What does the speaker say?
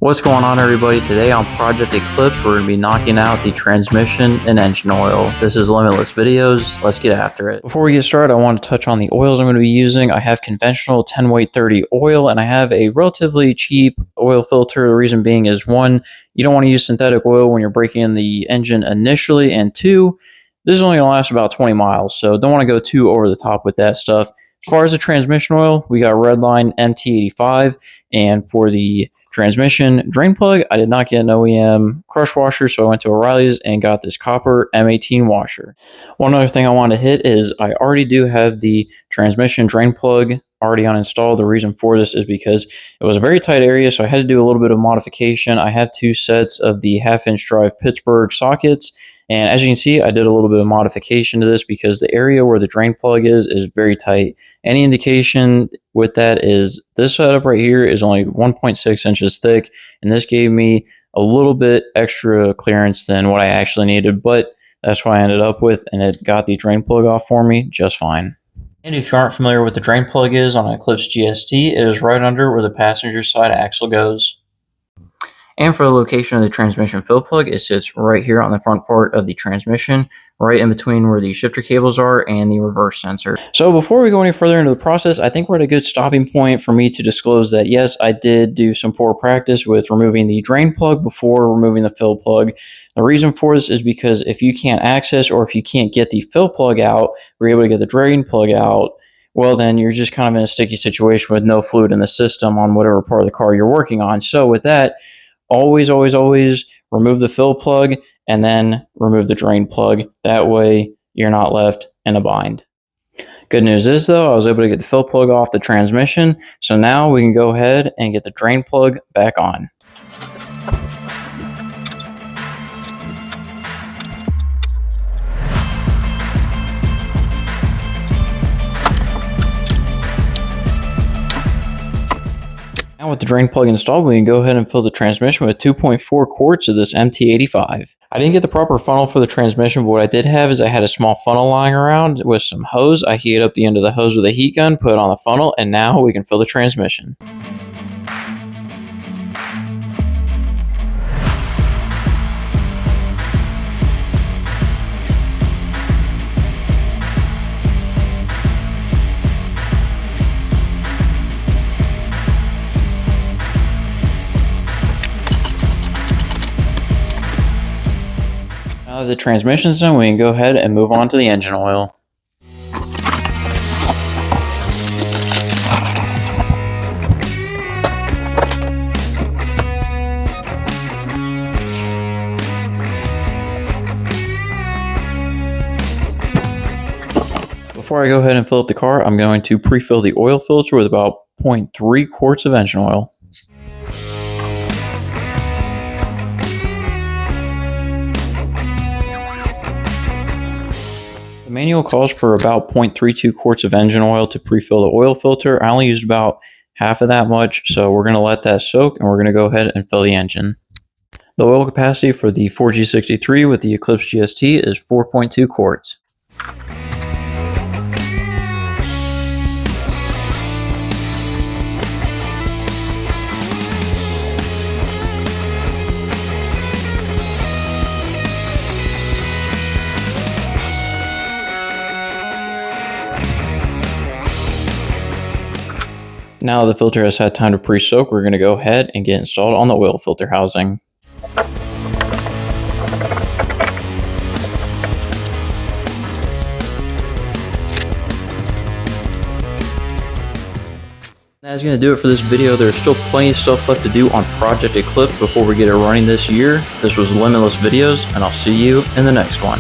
What's going on, everybody? Today on Project Eclipse, we're going to be knocking out the transmission and engine oil. This is Limitless Videos. Let's get after it. Before we get started, I want to touch on the oils I'm going to be using. I have conventional 10 weight 30 oil, and I have a relatively cheap oil filter. The reason being is, one, you don't want to use synthetic oil when you're breaking in the engine initially, and two, this is only going to last about 20 miles, so don't want to go too over the top with that stuff. As far as the transmission oil, we got Redline MT85, and for the transmission drain plug, I did not get an OEM crush washer, so I went to O'Reilly's and got this copper M18 washer. One other thing I want to hit is I already do have the transmission drain plug already uninstalled. The reason for this is because it was a very tight area, so I had to do a little bit of modification. I have two sets of the 1/2-inch drive Pittsburgh sockets, and as you can see, I did a little bit of modification to this because the area where the drain plug is very tight. Any indication with that is this setup right here is only 1.6 inches thick, and this gave me a little bit extra clearance than what I actually needed, but that's what I ended up with, and it got the drain plug off for me just fine. And if you aren't familiar with what the drain plug is on an Eclipse GST, it is right under where the passenger side axle goes. And for the location of the transmission fill plug, it sits right here on the front part of the transmission, right in between where the shifter cables are and the reverse sensor. So before we go any further into the process, I think we're at a good stopping point for me to disclose that, yes, I did do some poor practice with removing the drain plug before removing the fill plug. The reason for this is because if you can't access or if you can't get the fill plug out, or you're able to get the drain plug out, well, then you're just kind of in a sticky situation with no fluid in the system on whatever part of the car you're working on. So with that, always remove the fill plug and then remove the drain plug. That way you're not left in a bind. Good news is, though, I was able to get the fill plug off the transmission, so now we can go ahead and get the drain plug back on. Now with the drain plug installed, we can go ahead and fill the transmission with 2.4 quarts of this MT85. I didn't get the proper funnel for the transmission, but what I did have is I had a small funnel lying around with some hose. I heated up the end of the hose with a heat gun, put it on the funnel, and now we can fill the transmission. Now that the transmission's done, we can go ahead and move on to the engine oil. Before I go ahead and fill up the car, I'm going to pre-fill the oil filter with about 0.3 quarts of engine oil. The manual calls for about 0.32 quarts of engine oil to pre-fill the oil filter. I only used about half of that much, so we're going to let that soak and we're going to go ahead and fill the engine. The oil capacity for the 4G63 with the Eclipse GST is 4.2 quarts. Now the filter has had time to pre-soak, we're going to go ahead and get installed on the oil filter housing. That's going to do it for this video. There's still plenty of stuff left to do on Project Eclipse before we get it running this year. This was Limitless Videos, and I'll see you in the next one.